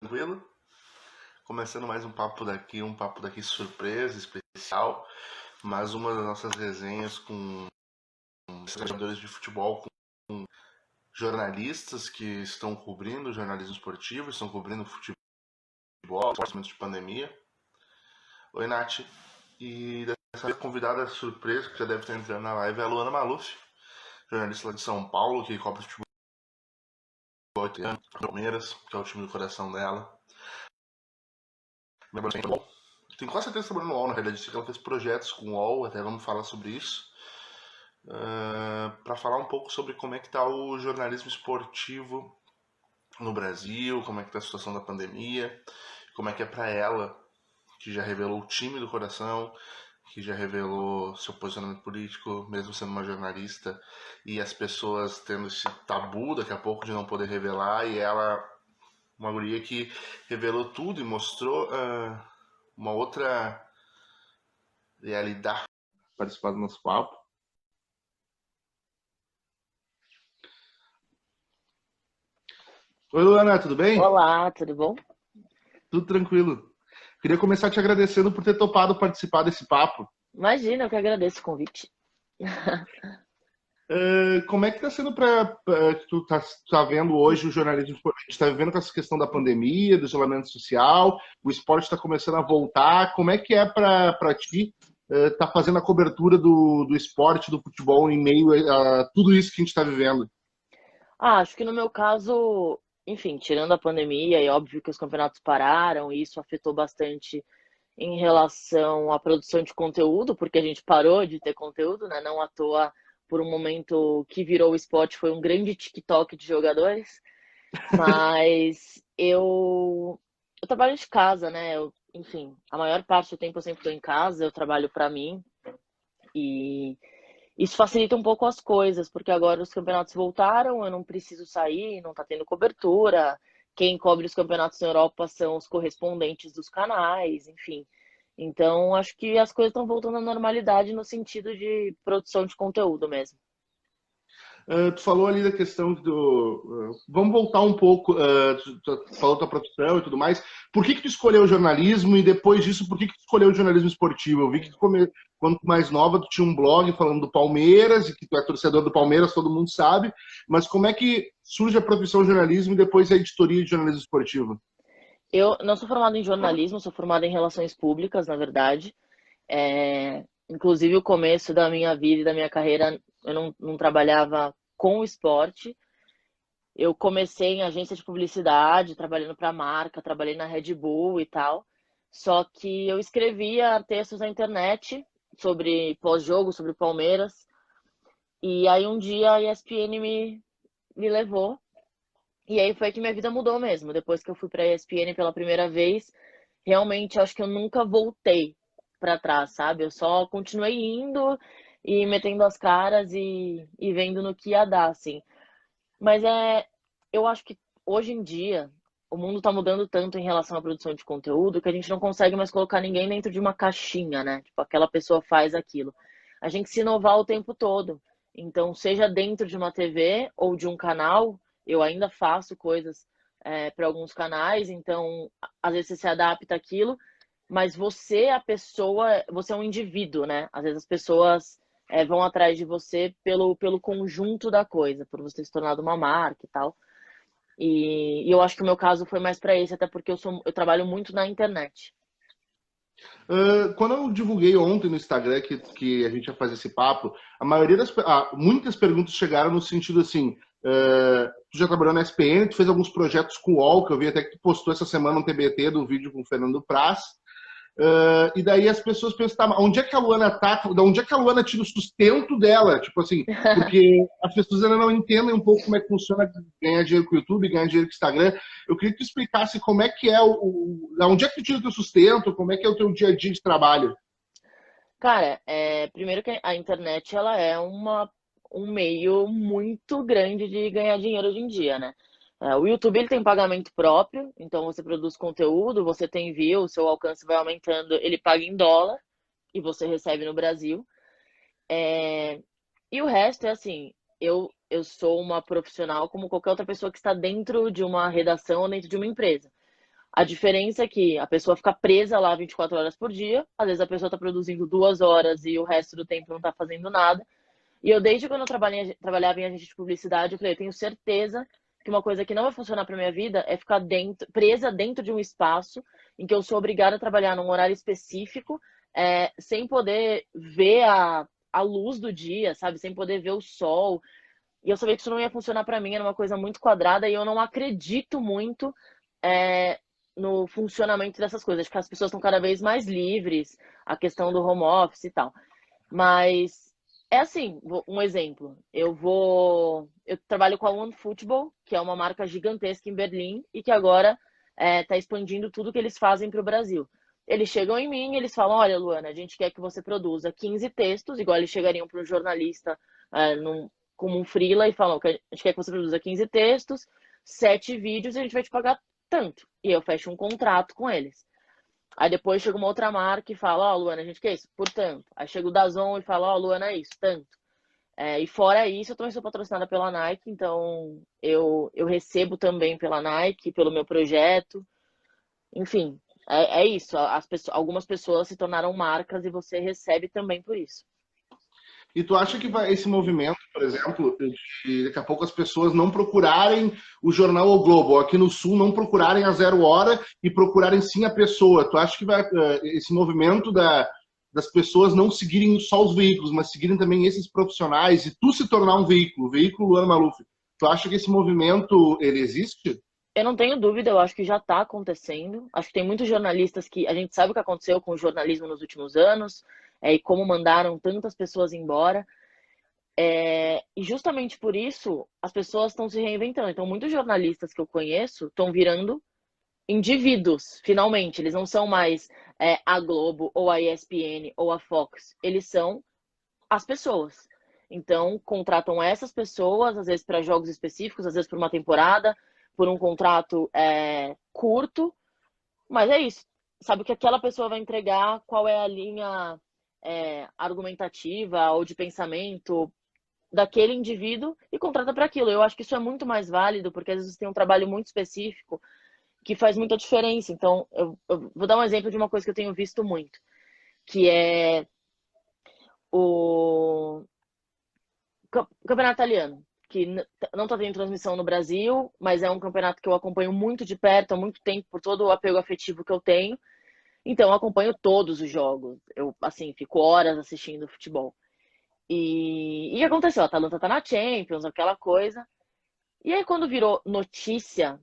Tranquilo? Começando mais um papo daqui surpresa, especial, mais uma das nossas resenhas com jogadores de futebol, com jornalistas que estão cobrindo jornalismo esportivo, estão cobrindo futebol, momentos de pandemia. Oi, Nath. E dessa vez convidada surpresa, que já deve estar entrando na live, é a Luana Maluf, jornalista lá de São Paulo, que cobre futebol italiano, Palmeiras, que é o time do coração dela. Tenho quase certeza que trabalhando no UOL, na realidade, que ela fez projetos com o UOL, até vamos falar sobre isso. Para falar um pouco sobre como é que está o jornalismo esportivo no Brasil, como é que está a situação da pandemia, como é que é para ela, que já revelou o time do coração, que já revelou seu posicionamento político, mesmo sendo uma jornalista, e as pessoas tendo esse tabu daqui a pouco de não poder revelar, e ela, uma guria que revelou tudo e mostrou uma outra realidade. Participar do nosso papo. Oi, Luana, tudo bem? Olá, tudo bom? Tudo tranquilo. Queria começar te agradecendo por ter topado participar desse papo. Imagina, eu que agradeço o convite. Como é que está sendo para tu tá vendo hoje o jornalismo esportivo? A gente está vivendo com essa questão da pandemia, do isolamento social, o esporte está começando a voltar. Como é que é para ti tá fazendo a cobertura do esporte, do futebol em meio a tudo isso que a gente está vivendo? Acho que no meu caso, enfim, tirando a pandemia, é óbvio que os campeonatos pararam e isso afetou bastante em relação à produção de conteúdo, porque a gente parou de ter conteúdo, né? Não à toa, por um momento que virou o esporte, foi um grande TikTok de jogadores. Mas eu trabalho de casa, né? Enfim, a maior parte do tempo eu sempre estou em casa, eu trabalho para mim e isso facilita um pouco as coisas, porque agora os campeonatos voltaram, eu não preciso sair, não tá tendo cobertura. Quem cobre os campeonatos na Europa são os correspondentes dos canais, enfim. Então, acho que as coisas estão voltando à normalidade no sentido de produção de conteúdo mesmo. Tu falou ali da questão do. Vamos voltar um pouco. Tu falou da tua profissão e tudo mais. Por que tu escolheu o jornalismo e depois disso, por que tu escolheu o jornalismo esportivo? Eu vi que quando mais nova, tu tinha um blog falando do Palmeiras e que tu é torcedor do Palmeiras, todo mundo sabe. Mas como é que surge a profissão jornalismo e depois a editoria de jornalismo esportivo? Eu não sou formada em jornalismo, sou formada em relações públicas, na verdade. Inclusive, o começo da minha vida e da minha carreira, eu não trabalhava com o esporte. Eu comecei em agência de publicidade, trabalhando para marca, trabalhei na Red Bull e tal. Só que eu escrevia textos na internet sobre pós-jogo, sobre o Palmeiras. E aí um dia a ESPN me levou. E aí foi que minha vida mudou mesmo. Depois que eu fui para a ESPN pela primeira vez, realmente acho que eu nunca voltei para trás, sabe? Eu só continuei indo e metendo as caras e vendo no que ia dar, assim. Mas eu acho que hoje em dia o mundo tá mudando tanto em relação à produção de conteúdo que a gente não consegue mais colocar ninguém dentro de uma caixinha, né? Tipo, aquela pessoa faz aquilo. A gente se inovar o tempo todo. Então, seja dentro de uma TV ou de um canal, eu ainda faço coisas para alguns canais, então às vezes você se adapta àquilo, mas você, a pessoa, você é um indivíduo, né? Às vezes as pessoas vão atrás de você pelo conjunto da coisa, por você ter se tornado uma marca e tal. E eu acho que o meu caso foi mais para esse, até porque eu trabalho muito na internet. Quando eu divulguei ontem no Instagram que a gente ia fazer esse papo, a maioria muitas perguntas chegaram no sentido assim: tu já trabalhou na SPN, tu fez alguns projetos com o UOL, que eu vi até que tu postou essa semana um TBT do vídeo com o Fernando Praz. E daí as pessoas pensam, tá, onde é que a Luana tá? De onde é que a Luana tira o sustento dela? Tipo assim, porque as pessoas ainda não entendem um pouco como é que funciona ganhar dinheiro com o YouTube, ganhar dinheiro com o Instagram. Eu queria que tu explicasse como é que é onde é que tu tira o teu sustento, como é que é o teu dia a dia de trabalho. Cara, primeiro que a internet ela é um meio muito grande de ganhar dinheiro hoje em dia, né? O YouTube ele tem pagamento próprio, então você produz conteúdo, você tem view, o seu alcance vai aumentando, ele paga em dólar e você recebe no Brasil. E o resto é assim, eu sou uma profissional como qualquer outra pessoa que está dentro de uma redação ou dentro de uma empresa. A diferença é que a pessoa fica presa lá 24 horas por dia, às vezes a pessoa está produzindo 2 horas e o resto do tempo não está fazendo nada. E eu, desde quando eu trabalhava em agência de publicidade, eu falei, eu tenho certeza que uma coisa que não vai funcionar para minha vida é ficar presa dentro de um espaço em que eu sou obrigada a trabalhar num horário específico, sem poder ver a luz do dia, sabe? Sem poder ver o sol. E eu sabia que isso não ia funcionar para mim, era uma coisa muito quadrada e eu não acredito muito é, no funcionamento dessas coisas. Acho que as pessoas estão cada vez mais livres, a questão do home office e tal. Mas é assim, um exemplo. Eu trabalho com a OneFootball, que é uma marca gigantesca em Berlim e que agora está expandindo tudo que eles fazem para o Brasil. Eles chegam em mim e eles falam: olha, Luana, a gente quer que você produza 15 textos, igual eles chegariam para um jornalista como um freela e falam que a gente quer que você produza 15 textos, 7 vídeos e a gente vai te pagar tanto. E eu fecho um contrato com eles. Aí depois chega uma outra marca e fala: ó, Luana, a gente quer isso por tanto. Aí chega o Dazon e fala: ó, Luana, é isso, tanto. E fora isso, eu também sou patrocinada pela Nike, então eu recebo também pela Nike, pelo meu projeto. Enfim, é isso. Algumas pessoas se tornaram marcas e você recebe também por isso. E tu acha que esse movimento, por exemplo, de daqui a pouco as pessoas não procurarem o jornal O Globo, ou aqui no Sul não procurarem a Zero Hora e procurarem sim a pessoa, tu acha que esse movimento das pessoas não seguirem só os veículos, mas seguirem também esses profissionais e tu se tornar um veículo, o veículo Luana Maluf, tu acha que esse movimento, ele existe? Eu não tenho dúvida, eu acho que já está acontecendo. Acho que tem muitos jornalistas que a gente sabe o que aconteceu com o jornalismo nos últimos anos, e como mandaram tantas pessoas embora. E justamente por isso as pessoas estão se reinventando. Então, muitos jornalistas que eu conheço estão virando indivíduos, finalmente. Eles não são mais a Globo, ou a ESPN, ou a Fox. Eles são as pessoas. Então, contratam essas pessoas, às vezes para jogos específicos, às vezes por uma temporada, por um contrato curto. Mas é isso. Sabe o que aquela pessoa vai entregar, qual é a linha argumentativa ou de pensamento daquele indivíduo e contrata para aquilo. Eu acho que isso é muito mais válido, porque às vezes tem um trabalho muito específico que faz muita diferença. Então, eu vou dar um exemplo de uma coisa que eu tenho visto muito, que é o campeonato italiano, que não está tendo transmissão no Brasil, mas é um campeonato que eu acompanho muito de perto há muito tempo, por todo o apego afetivo que eu tenho. Então, eu acompanho todos os jogos. Eu, assim, fico horas assistindo futebol. E o que aconteceu? A Atalanta tá na Champions, aquela coisa. E aí, quando virou notícia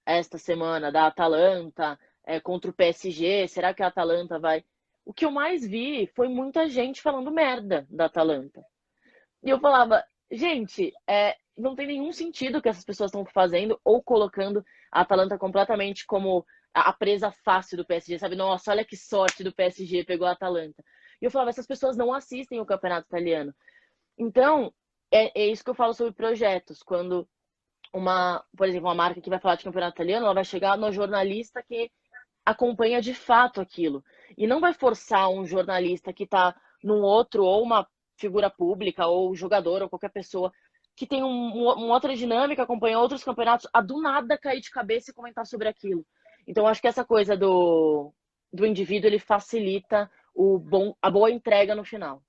esta semana da Atalanta contra o PSG, será que a Atalanta vai? O que eu mais vi foi muita gente falando merda da Atalanta. E eu falava, gente, não tem nenhum sentido o que essas pessoas estão fazendo ou colocando a Atalanta completamente como a presa fácil do PSG, sabe? Nossa, olha que sorte do PSG, pegou a Atalanta. E eu falava, essas pessoas não assistem o campeonato italiano. Então, é isso que eu falo sobre projetos. Quando por exemplo, uma marca que vai falar de campeonato italiano, ela vai chegar no jornalista que acompanha de fato aquilo. E não vai forçar um jornalista que está num outro, ou uma figura pública, ou jogador, ou qualquer pessoa que tem uma outra dinâmica, acompanha outros campeonatos, a do nada cair de cabeça e comentar sobre aquilo. Então, acho que essa coisa do indivíduo, ele facilita a boa entrega no final.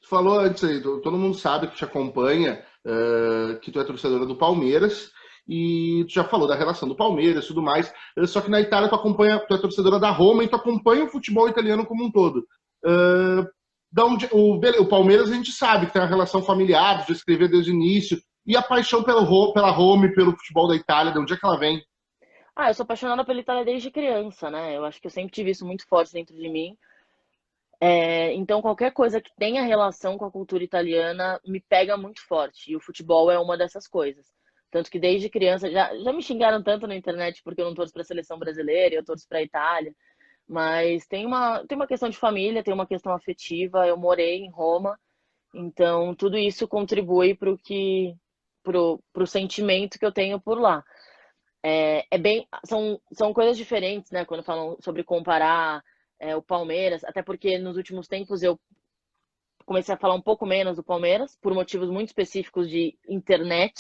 Tu falou antes aí, todo mundo sabe que te acompanha, que tu é torcedora do Palmeiras, e tu já falou da relação do Palmeiras e tudo mais, só que na Itália tu é torcedora da Roma e tu acompanha o futebol italiano como um todo. O Palmeiras a gente sabe que tem uma relação familiar, de escrever desde o início, e a paixão pela Roma e pelo futebol da Itália, de onde é que ela vem? Eu sou apaixonada pela Itália desde criança, né? Eu acho que eu sempre tive isso muito forte dentro de mim. Então, qualquer coisa que tenha relação com a cultura italiana me pega muito forte. E o futebol é uma dessas coisas. Tanto que desde criança, já me xingaram tanto na internet porque eu não torço para a seleção brasileira, eu torço para a Itália. Mas tem uma questão de família, tem uma questão afetiva. Eu morei em Roma, então tudo isso contribui pro sentimento que eu tenho por lá. São coisas diferentes, né? Quando falam sobre comparar o Palmeiras, até porque nos últimos tempos eu comecei a falar um pouco menos do Palmeiras, por motivos muito específicos de internet,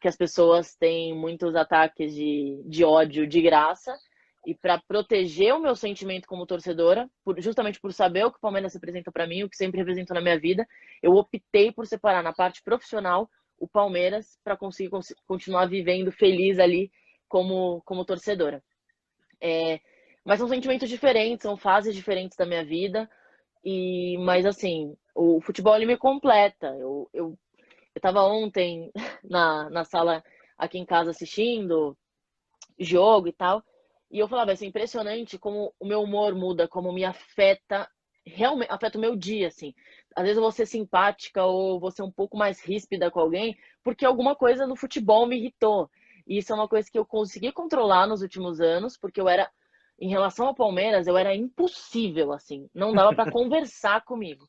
que as pessoas têm muitos ataques de ódio de graça. E para proteger o meu sentimento como torcedora, justamente por saber o que o Palmeiras representa para mim, o que sempre representou na minha vida, eu optei por separar na parte profissional o Palmeiras para conseguir continuar vivendo feliz ali como torcedora. Mas são sentimentos diferentes, são fases diferentes da minha vida. Mas assim, o futebol ele me completa. Eu estava ontem na sala aqui em casa assistindo jogo e tal. E eu falava, assim, impressionante como o meu humor muda, como me afeta, realmente afeta o meu dia, assim. Às vezes eu vou ser simpática ou vou ser um pouco mais ríspida com alguém, porque alguma coisa no futebol me irritou. E isso é uma coisa que eu consegui controlar nos últimos anos, porque em relação ao Palmeiras, eu era impossível, assim. Não dava para conversar comigo.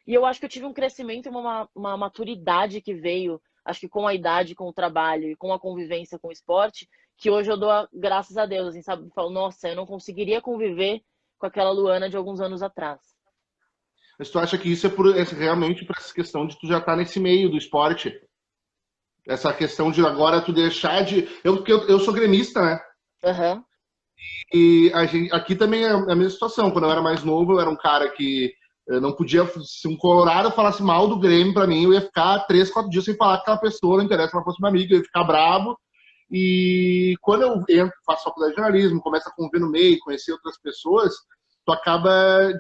E eu acho que eu tive um crescimento e uma maturidade que veio, acho que com a idade, com o trabalho e com a convivência com o esporte, que hoje eu dou graças a Deus, assim, sabe? Eu falo, nossa, eu não conseguiria conviver com aquela Luana de alguns anos atrás. Mas tu acha que isso é realmente por essa questão de tu já estar nesse meio do esporte? Essa questão de agora tu deixar de. Porque eu sou gremista, né? Aham. E aqui também é a mesma situação. Quando eu era mais novo, eu era um cara que não podia. Se um colorado falasse mal do Grêmio pra mim, eu ia ficar 3, 4 dias sem falar com aquela pessoa, não interessa, ela fosse uma amiga, eu ia ficar bravo. E quando eu entro, faço faculdade de jornalismo, começo a conviver no meio, conhecer outras pessoas, tu acaba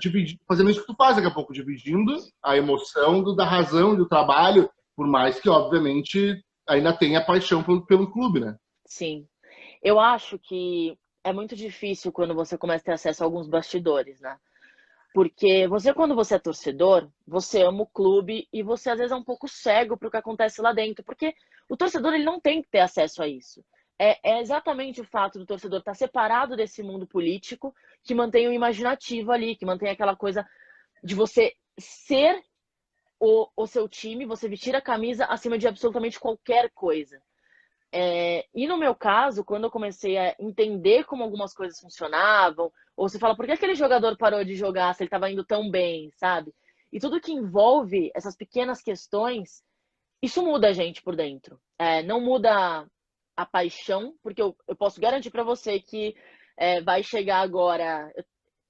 fazendo isso que tu faz daqui a pouco, dividindo a emoção da razão e do trabalho, por mais que, obviamente, ainda tenha paixão pelo clube, né? Sim. Eu acho que é muito difícil quando você começa a ter acesso a alguns bastidores, né? Porque quando você é torcedor, você ama o clube e você às vezes é um pouco cego para o que acontece lá dentro, porque o torcedor ele não tem que ter acesso a isso. É exatamente o fato do torcedor estar separado desse mundo político que mantém o imaginativo ali, que mantém aquela coisa de você ser o seu time, você vestir a camisa acima de absolutamente qualquer coisa. E no meu caso, quando eu comecei a entender como algumas coisas funcionavam, ou você fala, por que aquele jogador parou de jogar se ele estava indo tão bem, sabe? E tudo que envolve essas pequenas questões, isso muda a gente por dentro. Não muda a paixão, porque eu posso garantir para você que vai chegar agora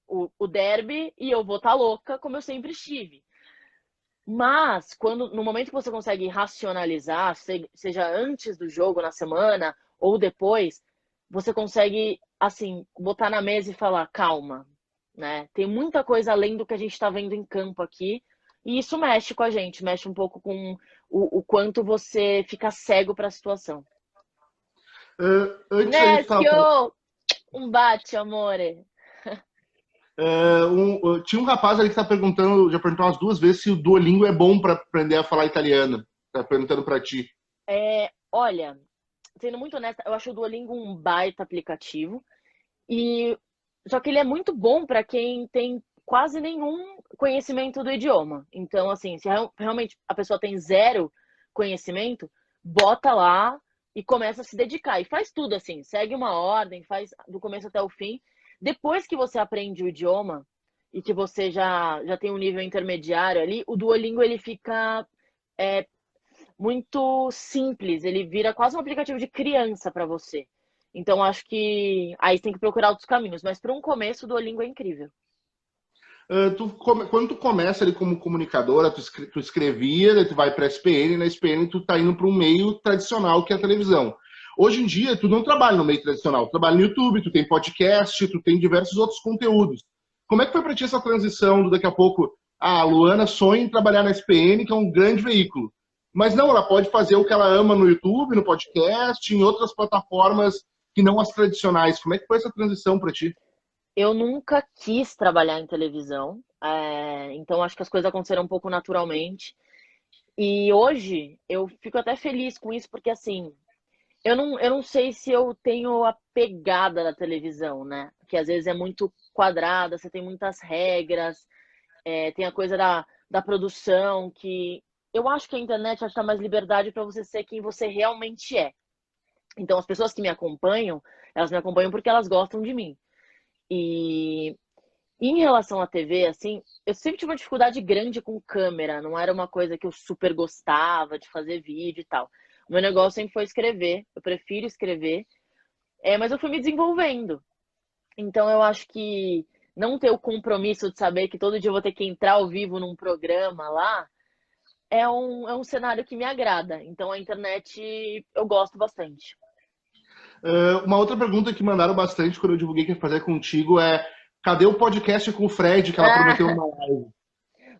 o derby e eu vou estar louca como eu sempre estive. Mas, no momento que você consegue racionalizar, seja antes do jogo, na semana, ou depois, você consegue, assim, botar na mesa e falar, calma, né? Tem muita coisa além do que a gente está vendo em campo aqui, e isso mexe com a gente, mexe um pouco com o quanto você fica cego para a situação. Antes a gente estava falando. Nescio! Um bate, amore. Tinha um rapaz ali que tá perguntando, já perguntou umas 2 vezes se o Duolingo é bom para aprender a falar italiano. Tá perguntando para ti. Olha, sendo muito honesta, eu acho o Duolingo um baita aplicativo. E só que ele é muito bom para quem tem quase nenhum conhecimento do idioma. Então, assim, se realmente a pessoa tem zero conhecimento, bota lá e começa a se dedicar. E faz tudo assim, segue uma ordem, faz do começo até o fim. Depois que você aprende o idioma e que você já tem um nível intermediário ali, o Duolingo ele fica é, muito simples, ele vira quase um aplicativo de criança para você. Então acho que aí tem que procurar outros caminhos, mas para um começo o Duolingo é incrível. Quando tu começa ali como comunicadora, tu escrevia, daí tu vai para a SPN, na SPN tu tá indo para um meio tradicional que é a televisão. Hoje em dia, tu não trabalha no meio tradicional, tu trabalha no YouTube, tu tem podcast, tu tem diversos outros conteúdos. Como é que foi para ti essa transição do daqui a pouco, a Luana sonha em trabalhar na SPN, que é um grande veículo. Mas não, ela pode fazer o que ela ama no YouTube, no podcast, em outras plataformas que não as tradicionais. Como é que foi essa transição para ti? Eu nunca quis trabalhar em televisão, então acho que as coisas aconteceram um pouco naturalmente. E hoje eu fico até feliz com isso, porque assim, eu não sei se eu tenho a pegada da televisão, né? Que às vezes é muito quadrada, você tem muitas regras, tem a coisa da produção, que eu acho que a internet acho que dá mais liberdade para você ser quem você realmente é. Então, as pessoas que me acompanham, elas me acompanham porque elas gostam de mim. E em relação à TV, assim, eu sempre tive uma dificuldade grande com câmera, não era uma coisa que eu super gostava de fazer vídeo e tal. Meu negócio sempre foi escrever, eu prefiro escrever, mas eu fui me desenvolvendo. Então eu acho que não ter o compromisso de saber que todo dia eu vou ter que entrar ao vivo num programa lá é um cenário que me agrada. Então a internet eu gosto bastante. Uma outra pergunta que mandaram bastante quando eu divulguei que ia fazer contigo é: cadê o podcast com o Fred que ela prometeu Ah, numa live?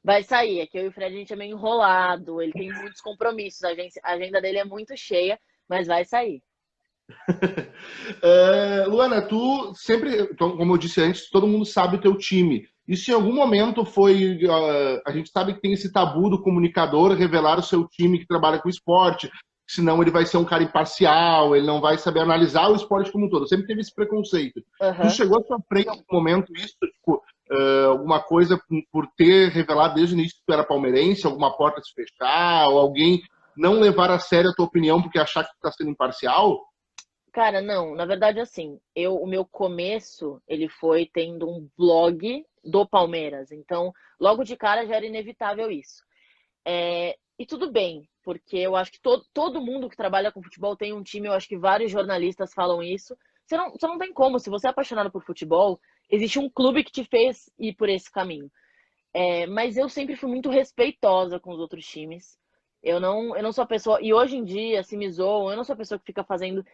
vai sair, é que eu e o Fred a gente é meio enrolado, ele tem muitos compromissos, a agenda dele é muito cheia, mas vai sair. Luana, tu sempre, então, como eu disse antes, todo mundo sabe o teu time. Isso em algum momento foi. A gente sabe que tem esse tabu do comunicador revelar o seu time que trabalha com esporte, senão ele vai ser um cara imparcial, ele não vai saber analisar o esporte como um todo. Sempre teve esse preconceito. Tu Aham. chegou a sofrer em algum momento isso, tipo, alguma coisa por ter revelado desde o início que tu era palmeirense, alguma porta se fechar, ou alguém não levar a sério a tua opinião porque achar que tu tá sendo imparcial? Cara, não, na verdade, assim, o meu começo, ele foi tendo um blog do Palmeiras, então, logo de cara já era inevitável isso. E tudo bem, porque eu acho que todo mundo que trabalha com futebol tem um time, eu acho que vários jornalistas falam isso. Você não tem como, se você é apaixonado por futebol, existe um clube que te fez ir por esse caminho. Mas eu sempre fui muito respeitosa com os outros times. Eu não sou a pessoa, e hoje em dia, se me zoam, eu não sou a pessoa que fica fazendo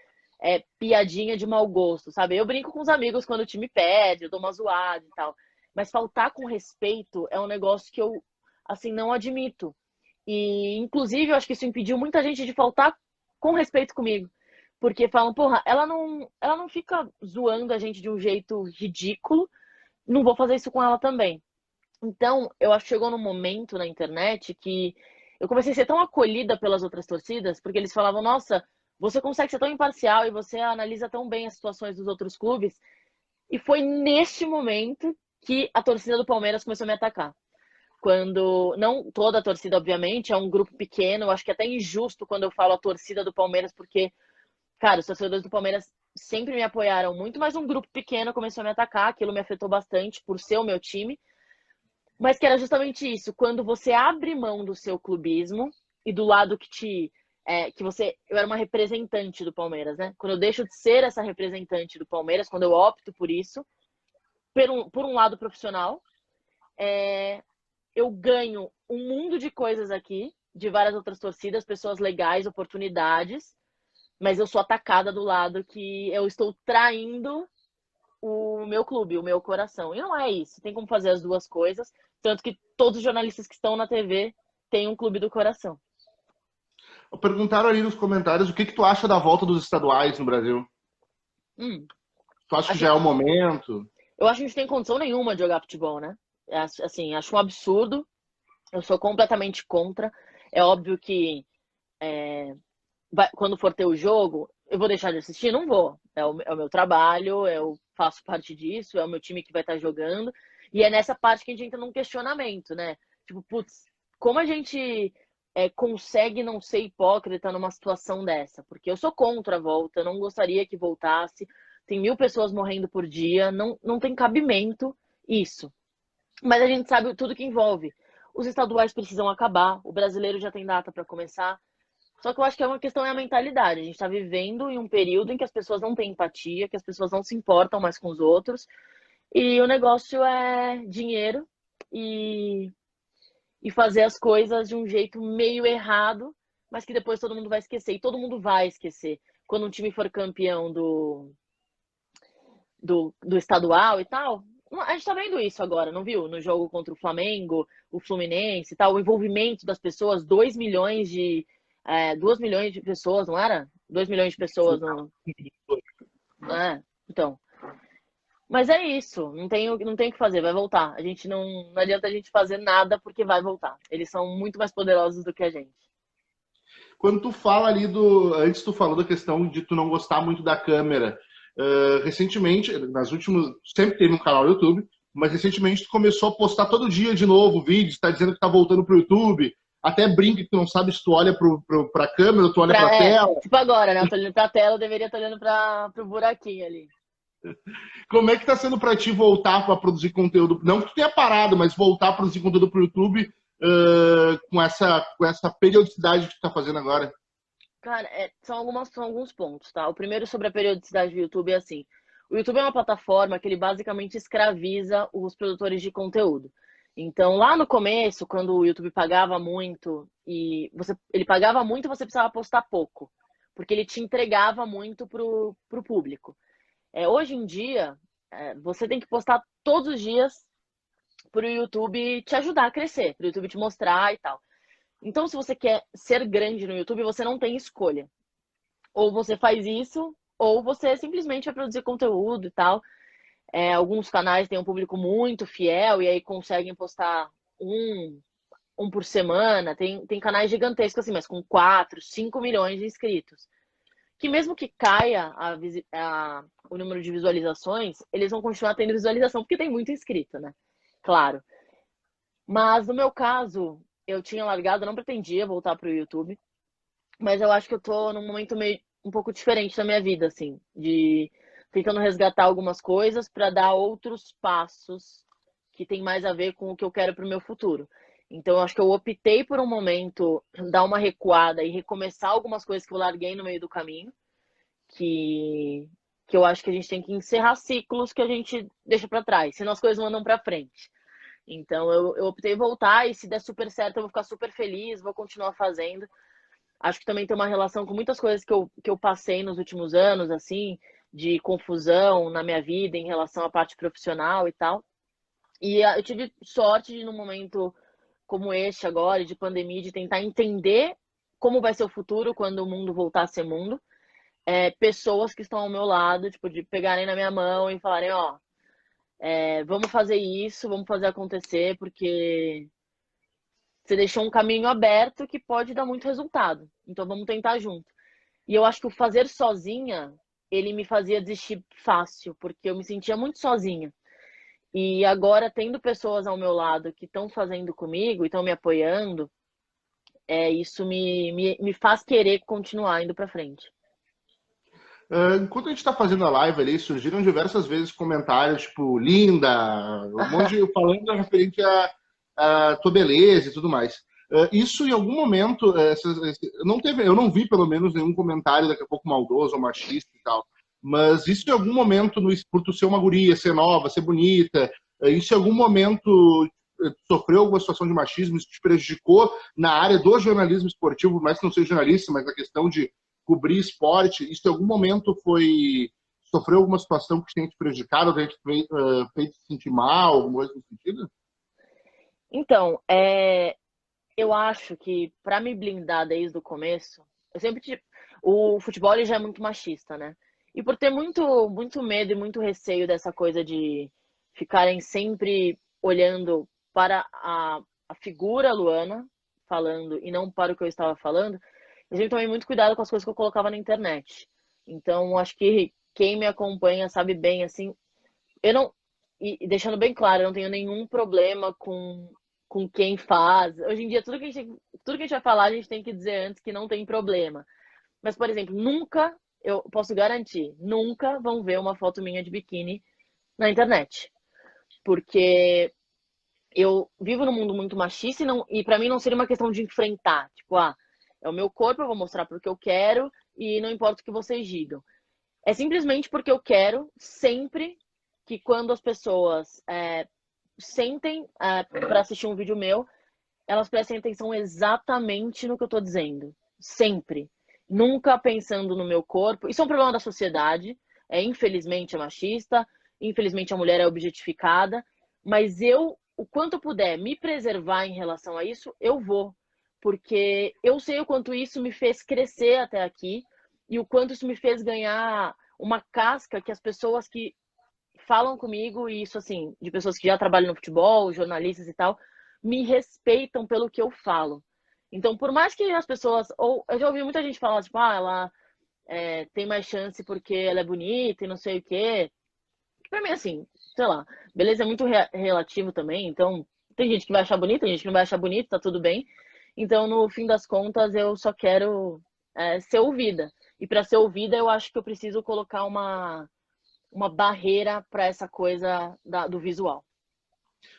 piadinha de mau gosto, sabe? Eu brinco com os amigos quando o time perde, eu dou uma zoada e tal. Mas faltar com respeito é um negócio que eu, assim, não admito. E, inclusive, eu acho que isso impediu muita gente de faltar com respeito comigo. Porque falam, porra, ela não fica zoando a gente de um jeito ridículo, não vou fazer isso com ela também. Então, eu acho que chegou num momento na internet que eu comecei a ser tão acolhida pelas outras torcidas, porque eles falavam, nossa, você consegue ser tão imparcial e você analisa tão bem as situações dos outros clubes. E foi neste momento que a torcida do Palmeiras começou a me atacar. Quando, não toda a torcida, obviamente, é um grupo pequeno, eu acho que é até injusto quando eu falo a torcida do Palmeiras, porque, cara, os torcedores do Palmeiras sempre me apoiaram muito, mas um grupo pequeno começou a me atacar, aquilo me afetou bastante por ser o meu time. Mas que era justamente isso, quando você abre mão do seu clubismo e do lado que você. Eu era uma representante do Palmeiras, né? Quando eu deixo de ser essa representante do Palmeiras, quando eu opto por isso, por um lado profissional, eu ganho um mundo de coisas aqui, de várias outras torcidas, pessoas legais, oportunidades, mas eu sou atacada do lado que eu estou traindo o meu clube, o meu coração. E não é isso. Tem como fazer as duas coisas. Tanto que todos os jornalistas que estão na TV têm um clube do coração. Perguntaram ali nos comentários o que tu acha da volta dos estaduais no Brasil. Hum, Tu acha que acho, já é o momento? eu acho que a gente tem condição nenhuma de jogar futebol, né? Assim, acho um absurdo. Eu sou completamente contra. É óbvio que quando for ter o jogo, eu vou deixar de assistir? Não vou. É o meu trabalho, eu faço parte disso, é o meu time que vai estar jogando. E é nessa parte que a gente entra num questionamento, né? Tipo, putz, como a gente consegue não ser hipócrita numa situação dessa? Porque eu sou contra a volta, eu não gostaria que voltasse. Tem 1.000 pessoas morrendo por dia, não tem cabimento isso. Mas a gente sabe tudo que envolve. Os estaduais precisam acabar, o brasileiro já tem data para começar. Só que eu acho que é uma questão é a mentalidade. A gente está vivendo em um período em que as pessoas não têm empatia, que as pessoas não se importam mais com os outros. E o negócio é dinheiro e, e fazer as coisas de um jeito meio errado, mas que depois todo mundo vai esquecer. E todo mundo vai esquecer. Quando um time for campeão do estadual e tal. A gente tá vendo isso agora, não viu? No jogo contra o Flamengo, o Fluminense e tal, o envolvimento das pessoas, 2 milhões de pessoas, não era? 2 milhões de pessoas no. Então. Mas é isso, não tem o que fazer, vai voltar. A gente não adianta a gente fazer nada porque vai voltar. Eles são muito mais poderosos do que a gente. Quando tu fala ali antes tu falou da questão de tu não gostar muito da câmera. Recentemente, nas últimas, sempre teve um canal no YouTube, mas recentemente tu começou a postar todo dia de novo vídeos, tá dizendo que tá voltando pro YouTube. Até brinca que tu não sabe se tu olha pra câmera ou tu olha pra tela. Tipo agora, né? Eu tô olhando pra tela, eu deveria estar olhando pro buraquinho ali. Como é que tá sendo pra ti voltar pra produzir conteúdo? Não que tu tenha parado, mas voltar a produzir conteúdo pro YouTube com essa periodicidade que tu tá fazendo agora? Cara, são alguns pontos, tá? O primeiro sobre a periodicidade do YouTube é assim. O YouTube é uma plataforma que ele basicamente escraviza os produtores de conteúdo. Então, lá no começo, quando o YouTube pagava muito ele pagava muito e você precisava postar pouco, porque ele te entregava muito pro público. Hoje em dia, você tem que postar todos os dias para o YouTube te ajudar a crescer, para o YouTube te mostrar e tal. Então, se você quer ser grande no YouTube, você não tem escolha. Ou você faz isso, ou você simplesmente vai produzir conteúdo e tal. Alguns canais têm um público muito fiel e aí conseguem postar um por semana. Tem canais gigantescos assim, mas com 4, 5 milhões de inscritos. Que mesmo que caia o número de visualizações, eles vão continuar tendo visualização, porque tem muito inscrito, né? Claro. Mas no meu caso, eu tinha largado, não pretendia voltar para o YouTube, mas eu acho que eu tô num momento meio um pouco diferente da minha vida, assim, de tentando resgatar algumas coisas para dar outros passos que tem mais a ver com o que eu quero para o meu futuro. Então, eu acho que eu optei por um momento dar uma recuada e recomeçar algumas coisas que eu larguei no meio do caminho, que, que eu acho que a gente tem que encerrar ciclos que a gente deixa para trás, senão as coisas não andam para frente. Então, eu optei voltar e se der super certo, eu vou ficar super feliz, vou continuar fazendo. Acho que também tem uma relação com muitas coisas que eu passei nos últimos anos, assim, de confusão na minha vida em relação à parte profissional e tal. E eu tive sorte de, num momento como este agora, de pandemia, de tentar entender como vai ser o futuro quando o mundo voltar a ser mundo. Pessoas que estão ao meu lado, tipo, de pegarem na minha mão e falarem, ó, vamos fazer isso, vamos fazer acontecer, porque você deixou um caminho aberto que pode dar muito resultado. Então vamos tentar junto. E eu acho que o fazer sozinha, ele me fazia desistir fácil, porque eu me sentia muito sozinha. E agora, tendo pessoas ao meu lado que estão fazendo comigo e estão me apoiando, isso me faz querer continuar indo para frente. Enquanto a gente está fazendo a live ali, surgiram diversas vezes comentários, tipo, linda, um monte de falando referente à tua beleza e tudo mais. Isso em algum momento, não teve, eu não vi pelo menos nenhum comentário daqui a pouco maldoso ou machista e tal, mas isso em algum momento, por tu ser uma guria, ser nova, ser bonita, isso em algum momento sofreu alguma situação de machismo, isso te prejudicou na área do jornalismo esportivo, mais que não seja jornalista, mas na questão de cobrir esporte, isso em algum momento sofreu alguma situação que tenha te prejudicado, ou tenha te feito se sentir mal, alguma coisa nesse sentido? Então, eu acho que para me blindar desde o começo, eu sempre tive, o futebol ele já é muito machista, né? E por ter muito medo e muito receio dessa coisa de ficarem sempre olhando para a figura Luana falando e não para o que eu estava falando, eu sempre tomei muito cuidado com as coisas que eu colocava na internet. Então, acho que quem me acompanha sabe bem, assim, eu não. E deixando bem claro, eu não tenho nenhum problema com quem faz. Hoje em dia, tudo que a gente vai falar, a gente tem que dizer antes que não tem problema. Mas, por exemplo, nunca, eu posso garantir, nunca vão ver uma foto minha de biquíni na internet. Porque eu vivo num mundo muito machista e para mim não seria uma questão de enfrentar. Tipo, é o meu corpo, eu vou mostrar porque eu quero e não importa o que vocês digam. É simplesmente porque eu quero sempre que quando as pessoas sentem para assistir um vídeo meu, elas prestem atenção exatamente no que eu estou dizendo. Sempre. Nunca pensando no meu corpo. Isso é um problema da sociedade. Infelizmente é machista, infelizmente a mulher é objetificada, mas o quanto eu puder me preservar em relação a isso, eu vou. Porque eu sei o quanto isso me fez crescer até aqui e o quanto isso me fez ganhar uma casca que as pessoas que falam comigo, e isso assim, de pessoas que já trabalham no futebol, jornalistas e tal, me respeitam pelo que eu falo. Então, por mais que as pessoas, ou eu já ouvi muita gente falar, tipo, ela tem mais chance porque ela é bonita e não sei o quê. Pra mim, assim, sei lá, beleza é muito relativo também, então tem gente que vai achar bonita, tem gente que não vai achar bonito, tá tudo bem. Então, no fim das contas, eu só quero ser ouvida. E para ser ouvida, eu acho que eu preciso colocar uma barreira para essa coisa do visual.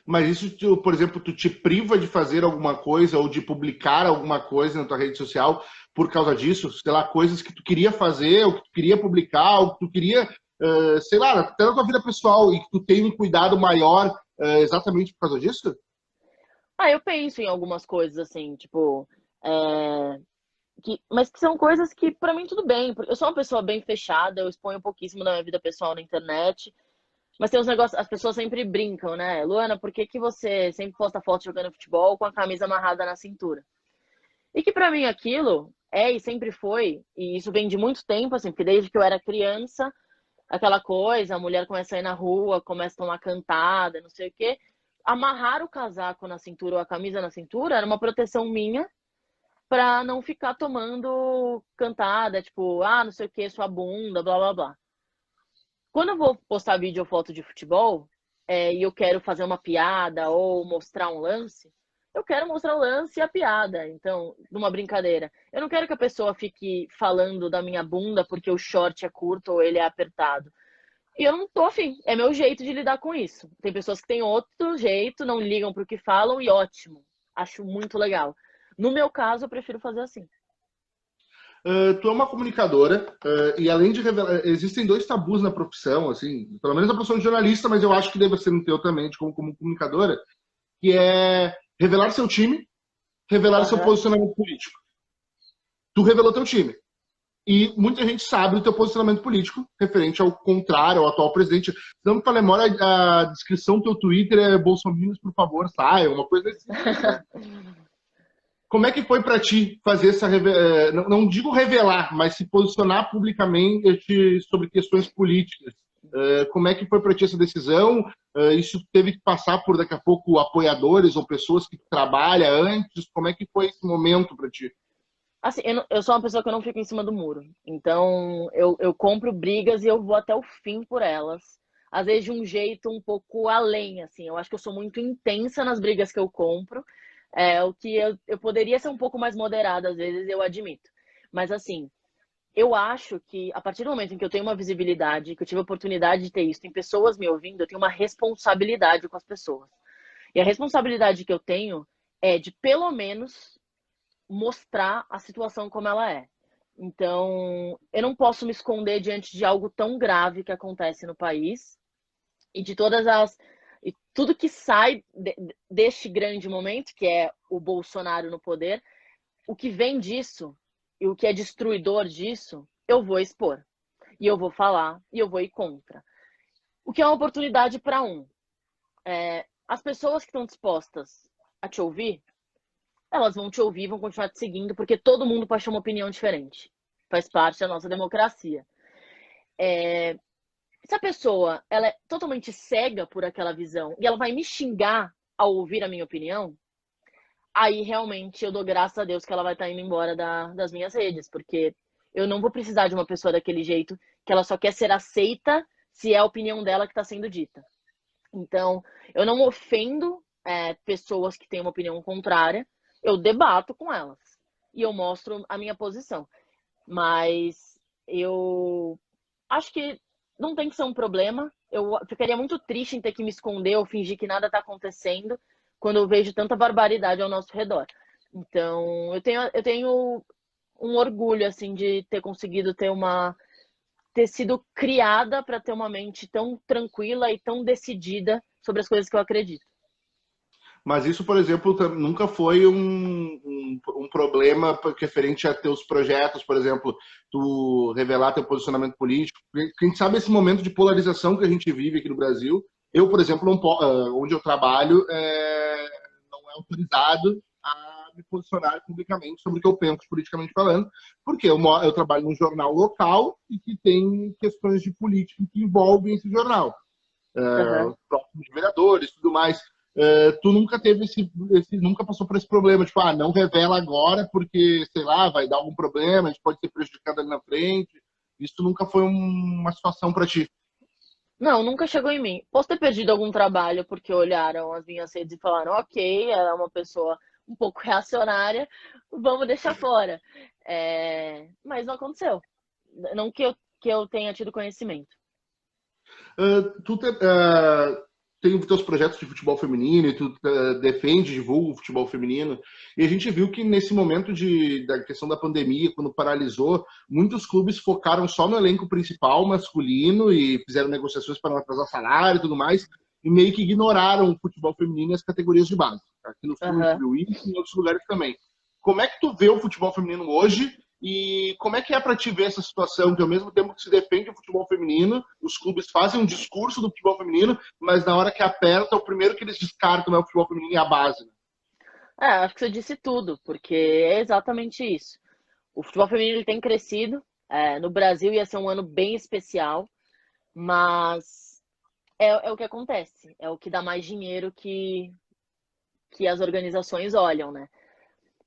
Mas isso, por exemplo, tu te priva de fazer alguma coisa ou de publicar alguma coisa na tua rede social por causa disso? Sei lá, coisas que tu queria fazer, ou que tu queria publicar, ou que tu queria, sei lá, até na tua vida pessoal, e que tu tem um cuidado maior exatamente por causa disso? Eu penso em algumas coisas assim, tipo, é, mas que são coisas que pra mim tudo bem, porque eu sou uma pessoa bem fechada, eu exponho pouquíssimo da minha vida pessoal na internet, mas tem uns negócios, as pessoas sempre brincam, né? Luana, por que que você sempre posta foto jogando futebol com a camisa amarrada na cintura? E que pra mim aquilo é e sempre foi, e isso vem de muito tempo, assim, porque desde que eu era criança, aquela coisa, a mulher começa a ir na rua, começa a tomar cantada, não sei o quê. Amarrar o casaco na cintura ou a camisa na cintura era uma proteção minha pra não ficar tomando cantada, tipo, não sei o que, sua bunda, blá blá blá. Quando eu vou postar vídeo ou foto de futebol, e eu quero fazer uma piada ou mostrar um lance, eu quero mostrar o lance e a piada. Então, numa brincadeira. Eu não quero que a pessoa fique falando da minha bunda porque o short é curto ou ele é apertado. E eu não tô afim. É meu jeito de lidar com isso. Tem pessoas que têm outro jeito, não ligam pro que falam e ótimo. Acho muito legal. No meu caso, eu prefiro fazer assim. Tu é uma comunicadora e além de revelar, existem dois tabus na profissão, assim, pelo menos na profissão de jornalista, mas eu acho que deve ser no teu também, como comunicadora, que é revelar seu time, revelar seu Aham. posicionamento político. Tu revelou teu time. E muita gente sabe o teu posicionamento político referente ao contrário, ao atual presidente. Se não me falha a memória, a descrição do teu Twitter é Bolsominions, por favor, saiam, uma coisa desse sentido, né? Como é que foi para ti fazer essa não digo revelar, mas se posicionar publicamente sobre questões políticas? Como é que foi para ti essa decisão? Isso teve que passar por daqui a pouco apoiadores ou pessoas que trabalham antes? Como é que foi esse momento para ti? Assim, eu sou uma pessoa que eu não fico em cima do muro. Então, eu compro brigas e eu vou até o fim por elas. Às vezes de um jeito um pouco além, assim. Eu acho que eu sou muito intensa nas brigas que eu compro. O que eu poderia ser um pouco mais moderada, às vezes, eu admito. Mas, assim, eu acho que a partir do momento em que eu tenho uma visibilidade, que eu tive a oportunidade de ter isso, tem pessoas me ouvindo, eu tenho uma responsabilidade com as pessoas. E a responsabilidade que eu tenho é de, pelo menos, mostrar a situação como ela é. Então, eu não posso me esconder diante de algo tão grave que acontece no país e de todas as e tudo que sai deste grande momento, que é o Bolsonaro no poder, o que vem disso e o que é destruidor disso, eu vou expor. E eu vou falar e eu vou ir contra. O que é uma oportunidade para as pessoas que estão dispostas a te ouvir, elas vão te ouvir, vão continuar te seguindo, porque todo mundo pode ter uma opinião diferente. Faz parte da nossa democracia. Se a pessoa ela é totalmente cega por aquela visão e ela vai me xingar ao ouvir a minha opinião, aí realmente eu dou graças a Deus que ela vai estar indo embora das minhas redes, porque eu não vou precisar de uma pessoa daquele jeito que ela só quer ser aceita se é a opinião dela que está sendo dita. Então, eu não ofendo pessoas que têm uma opinião contrária, eu debato com elas e eu mostro a minha posição. Mas eu acho que não tem que ser um problema. Eu ficaria muito triste em ter que me esconder ou fingir que nada está acontecendo quando eu vejo tanta barbaridade ao nosso redor. Então, eu tenho um orgulho assim de ter conseguido ter sido criada para ter uma mente tão tranquila e tão decidida sobre as coisas que eu acredito. Mas isso, por exemplo, nunca foi um problema referente a teus projetos, por exemplo, tu revelar teu posicionamento político. Porque a gente sabe esse momento de polarização que a gente vive aqui no Brasil. Eu, por exemplo, onde eu trabalho, não é autorizado a me posicionar publicamente sobre o que eu penso politicamente falando, porque eu trabalho num jornal local e que tem questões de política que envolvem esse jornal. Uhum. Próximos de vereadores, tudo mais. Tu nunca teve nunca passou por esse problema, tipo, não revela agora porque, sei lá, vai dar algum problema, a gente pode ser prejudicado ali na frente. Isso nunca foi uma situação para ti. Não, nunca chegou em mim. Posso ter perdido algum trabalho porque olharam as minhas redes e falaram, ok, ela é uma pessoa um pouco reacionária, vamos deixar fora. Mas não aconteceu. Não que eu tenha tido conhecimento. Uh, tu te, uh, tem os teus projetos de futebol feminino e tu defende, divulga o futebol feminino. E a gente viu que nesse momento da questão da pandemia, quando paralisou, muitos clubes focaram só no elenco principal masculino e fizeram negociações para não atrasar salário e tudo mais, e meio que ignoraram o futebol feminino e as categorias de base. Aqui no Sul a gente viu isso e em outros lugares também. Como é que tu vê o futebol feminino hoje? E como é que é para te ver essa situação, que ao mesmo tempo que se defende o futebol feminino, os clubes fazem um discurso do futebol feminino, mas na hora que aperta, o primeiro que eles descartam é o futebol feminino e a base, né? Acho que você disse tudo, porque é exatamente isso. O futebol feminino ele tem crescido. No Brasil ia ser um ano bem especial, mas é o que acontece. É o que dá mais dinheiro que as organizações olham, né?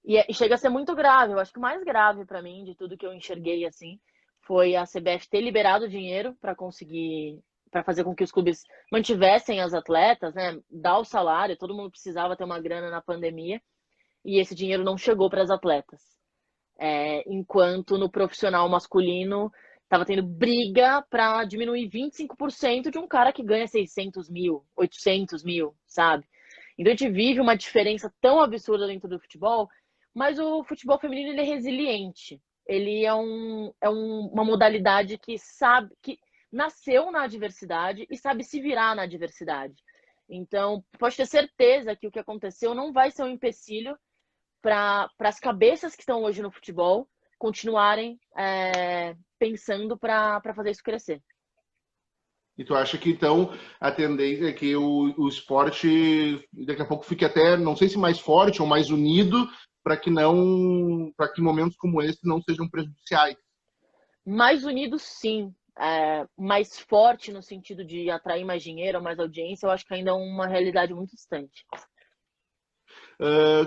E chega a ser muito grave. Eu acho que o mais grave para mim, de tudo que eu enxerguei assim, foi a CBF ter liberado dinheiro para fazer com que os clubes mantivessem as atletas, né? Dar o salário, todo mundo precisava ter uma grana na pandemia, e esse dinheiro não chegou para as atletas. Enquanto no profissional masculino estava tendo briga para diminuir 25% de um cara que ganha 600 mil, 800 mil, sabe? Então a gente vive uma diferença tão absurda dentro do futebol, mas o futebol feminino ele é resiliente. Ele é uma modalidade que sabe que nasceu na adversidade e sabe se virar na adversidade. Então, pode ter certeza que o que aconteceu não vai ser um empecilho para as cabeças que estão hoje no futebol continuarem pensando para fazer isso crescer. E tu acha que, então, a tendência é que o esporte daqui a pouco fique até, não sei se mais forte ou mais unido, para que momentos como esse não sejam prejudiciais? Mais unido, sim. Mais forte no sentido de atrair mais dinheiro, mais audiência, eu acho que ainda é uma realidade muito distante.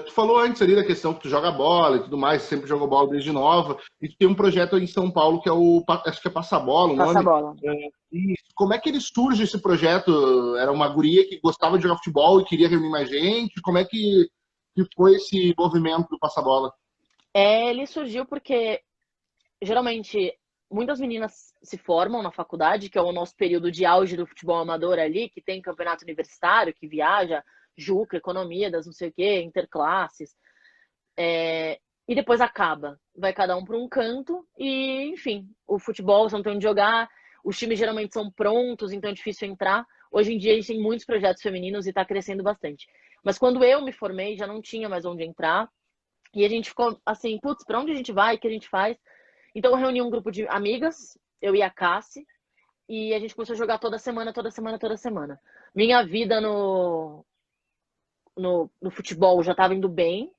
Tu falou antes ali da questão que tu joga bola e tudo mais, sempre jogou bola desde nova, e tu tem um projeto em São Paulo que acho que é Passabola, o nome. Passabola. E como é que ele surge esse projeto? Era uma guria que gostava de jogar futebol e queria reunir mais gente? Como é que foi esse movimento do Passabola? Ele surgiu porque, geralmente, muitas meninas se formam na faculdade, que é o nosso período de auge do futebol amador ali, que tem campeonato universitário, que viaja, Juca, economia, das não sei o quê, interclasses. E depois acaba. Vai cada um para um canto e, enfim, o futebol, você não tem onde jogar, os times geralmente são prontos, então é difícil entrar. Hoje em dia a gente tem muitos projetos femininos e está crescendo bastante. Mas quando eu me formei, já não tinha mais onde entrar. E a gente ficou assim, putz, para onde a gente vai? O que a gente faz? Então eu reuni um grupo de amigas, eu e a Cassi, e a gente começou a jogar toda semana, toda semana, toda semana. Minha vida no futebol já estava indo bem.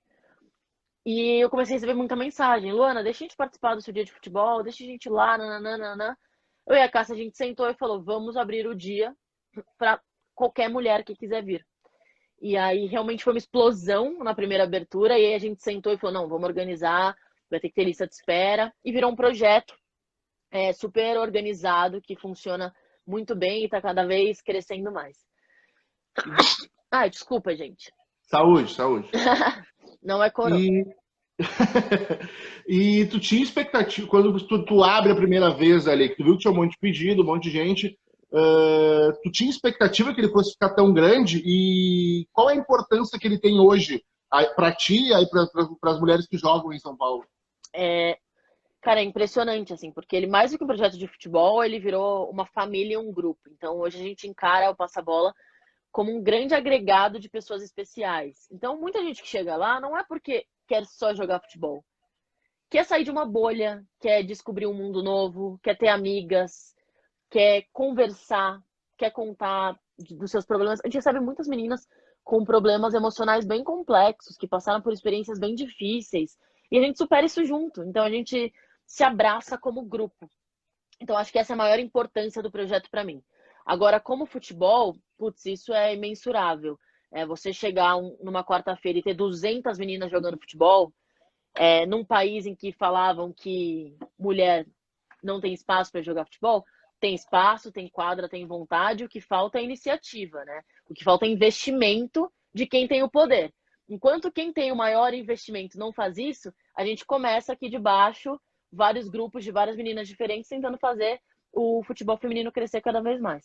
E eu comecei a receber muita mensagem. Luana, deixa a gente participar do seu dia de futebol, deixa a gente ir lá, nananana. Eu e a Cássia, a gente sentou e falou, vamos abrir o dia para qualquer mulher que quiser vir. E aí realmente foi uma explosão na primeira abertura, e aí a gente sentou e falou, não, vamos organizar, vai ter que ter lista de espera. E virou um projeto super organizado, que funciona muito bem e está cada vez crescendo mais. Ai, desculpa, gente. Saúde, saúde. Não é corona. E tu tinha expectativa, quando tu abre a primeira vez ali, que tu viu que tinha um monte de pedido, um monte de gente, tu tinha expectativa que ele fosse ficar tão grande? E qual é a importância que ele tem hoje para ti e para as mulheres que jogam em São Paulo? Cara, é impressionante, assim, porque ele, mais do que um projeto de futebol, ele virou uma família e um grupo. Então, hoje a gente encara o Passabola como um grande agregado de pessoas especiais. Então, muita gente que chega lá não é porque quer só jogar futebol. Quer sair de uma bolha, quer descobrir um mundo novo, quer ter amigas, quer conversar, quer contar dos seus problemas. A gente recebe muitas meninas com problemas emocionais bem complexos, que passaram por experiências bem difíceis, e a gente supera isso junto. Então, a gente se abraça como grupo. Então, acho que essa é a maior importância do projeto para mim. Agora, como futebol, putz, isso é imensurável. Você chegar numa quarta-feira e ter 200 meninas jogando futebol, num país em que falavam que mulher não tem espaço para jogar futebol, tem espaço, tem quadra, tem vontade, o que falta é iniciativa, né? O que falta é investimento de quem tem o poder. Enquanto quem tem o maior investimento não faz isso, a gente começa aqui de baixo, vários grupos de várias meninas diferentes tentando fazer o futebol feminino crescer cada vez mais.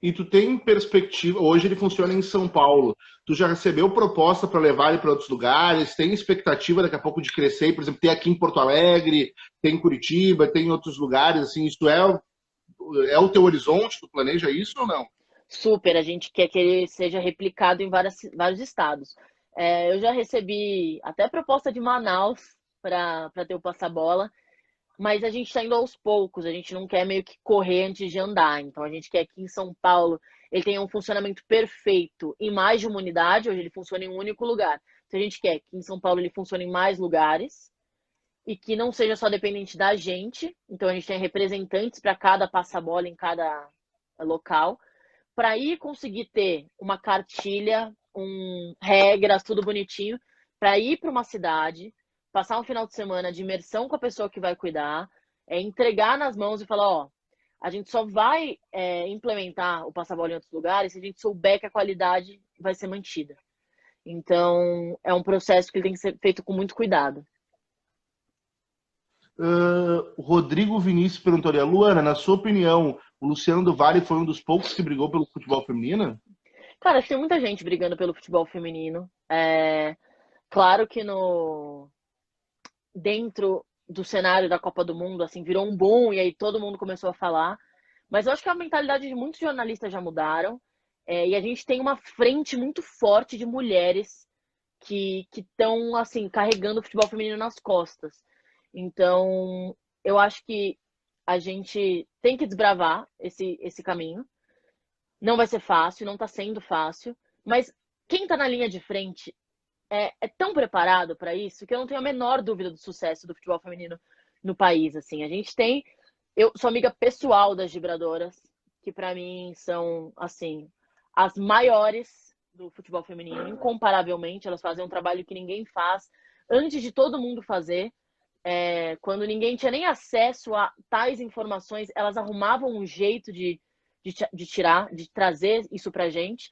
e tu tem perspectiva, hoje ele funciona em São Paulo, tu já recebeu proposta para levar ele para outros lugares, tem expectativa daqui a pouco de crescer, por exemplo, tem aqui em Porto Alegre, tem em Curitiba, tem em outros lugares, assim, isso é o teu horizonte, tu planeja isso ou não? Super, a gente quer que ele seja replicado em vários estados. Eu já recebi até proposta de Manaus para ter o passabola, mas a gente está indo aos poucos, a gente não quer meio que correr antes de andar. Então a gente quer que em São Paulo ele tenha um funcionamento perfeito em mais de uma unidade, hoje ele funciona em um único lugar. Então a gente quer que em São Paulo ele funcione em mais lugares e que não seja só dependente da gente. Então a gente tem representantes para cada passabola em cada local, para aí conseguir ter uma cartilha, regras, tudo bonitinho, para ir para uma cidade, passar um final de semana de imersão com a pessoa que vai cuidar, entregar nas mãos e falar, ó, a gente só vai implementar o passabola em outros lugares se a gente souber que a qualidade vai ser mantida. Então, é um processo que tem que ser feito com muito cuidado. O Rodrigo Vinícius perguntou ali, Luana, na sua opinião, o Luciano do Vale foi um dos poucos que brigou pelo futebol feminino? Cara, acho que tem muita gente brigando pelo futebol feminino. Claro que dentro do cenário da Copa do Mundo, assim, virou um boom e aí todo mundo começou a falar. Mas eu acho que a mentalidade de muitos jornalistas já mudaram. E a gente tem uma frente muito forte de mulheres que estão, assim, carregando o futebol feminino nas costas. Então, eu acho que a gente tem que desbravar esse caminho. Não vai ser fácil, não está sendo fácil, mas quem está na linha de frente é tão preparado para isso que eu não tenho a menor dúvida do sucesso do futebol feminino no país. Assim, a gente tem, eu sou amiga pessoal das vibradoras, que para mim são assim as maiores do futebol feminino, incomparavelmente. Elas fazem um trabalho que ninguém faz antes de todo mundo fazer. Quando ninguém tinha nem acesso a tais informações, elas arrumavam um jeito de tirar, de trazer isso pra gente.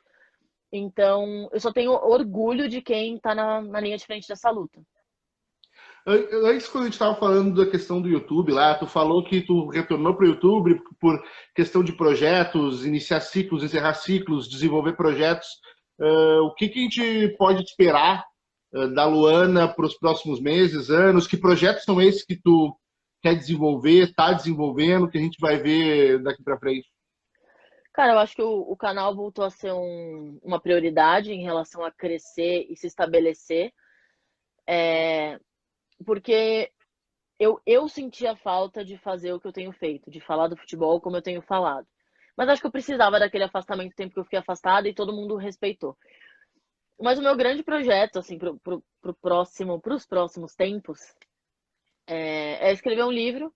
Então, eu só tenho orgulho de quem tá na linha de frente dessa luta. Antes, quando a gente estava falando da questão do YouTube lá, tu falou que tu retornou para o YouTube por questão de projetos, iniciar ciclos, encerrar ciclos, desenvolver projetos. O que a gente pode esperar da Luana para os próximos meses, anos? Que projetos são esses que tu quer desenvolver, está desenvolvendo, que a gente vai ver daqui para frente? Cara, eu acho que o canal voltou a ser uma prioridade em relação a crescer e se estabelecer, porque eu sentia falta de fazer o que eu tenho feito, de falar do futebol como eu tenho falado. Mas acho que eu precisava daquele afastamento, o tempo que eu fiquei afastada e todo mundo respeitou. Mas o meu grande projeto, assim, pros próximos tempos, é escrever um livro,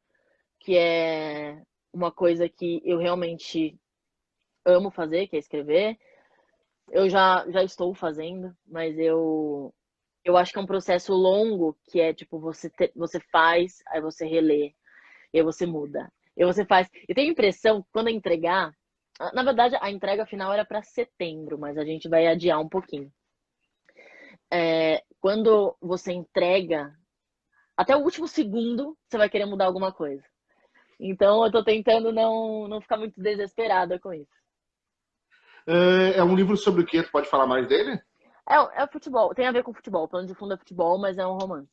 que é uma coisa que eu realmente amo fazer, que é escrever. Eu já estou fazendo, mas eu acho que é um processo longo, que é tipo, você faz, aí você relê, e aí você muda. E você faz. Eu tenho a impressão, que quando eu entregar, na verdade, a entrega final era para setembro, mas a gente vai adiar um pouquinho. Quando você entrega, até o último segundo, você vai querer mudar alguma coisa. Então, eu tô tentando não ficar muito desesperada com isso. É um livro sobre o quê? Tu pode falar mais dele? É futebol, tem a ver com futebol. O plano de fundo é futebol, mas é um romance.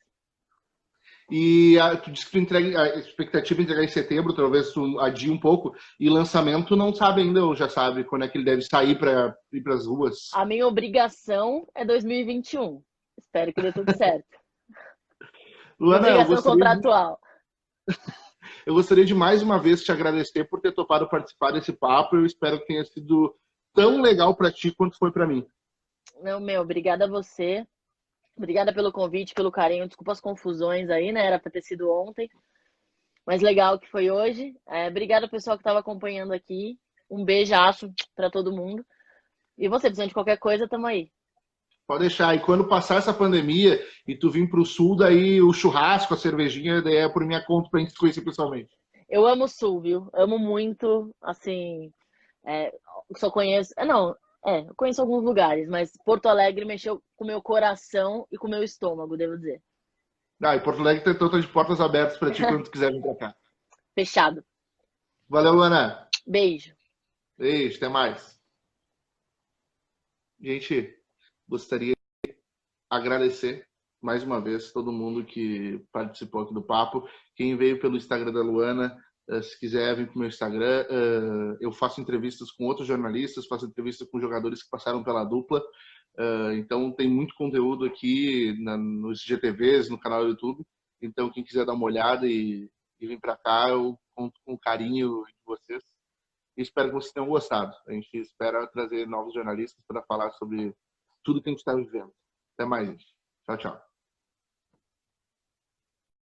E tu disse que tu entrega, a expectativa é entregar em setembro, talvez tu adie um pouco. E lançamento não sabe ainda, ou já sabe quando é que ele deve sair para ir para as ruas. A minha obrigação é 2021. Espero que dê tudo certo. Minha Luana, obrigação contratual. eu gostaria de mais uma vez te agradecer por ter topado participar desse papo. Eu espero que tenha sido tão legal para ti quanto foi para mim. Não, obrigada a você. Obrigada pelo convite, pelo carinho. Desculpa as confusões aí, né? Era para ter sido ontem. Mas legal que foi hoje. Obrigada, pessoal que estava acompanhando aqui. Um beijaço para todo mundo. E você, precisando de qualquer coisa, tamo aí. Pode deixar. E quando passar essa pandemia e tu vir para o sul, daí o churrasco, a cervejinha, daí é por minha conta para a gente se conhecer pessoalmente. Eu amo o Sul, viu? Amo muito, assim, é, só conheço, eu conheço alguns lugares, mas Porto Alegre mexeu com o meu coração e com o meu estômago, devo dizer. E Porto Alegre tem tanto de portas abertas para ti quando tu quiser vir para cá. Fechado. Valeu, Luana. Beijo. Beijo, até mais. Gente, gostaria de agradecer mais uma vez todo mundo que participou aqui do papo. Quem veio pelo Instagram da Luana, se quiser vir para o meu Instagram, eu faço entrevistas com outros jornalistas, faço entrevistas com jogadores que passaram pela dupla. Então tem muito conteúdo aqui nos GTVs, no canal do YouTube. Então quem quiser dar uma olhada e vir para cá, eu conto com o carinho de vocês. E espero que vocês tenham gostado. A gente espera trazer novos jornalistas para falar sobre tudo que a gente está vivendo. Até mais, gente. Tchau, tchau.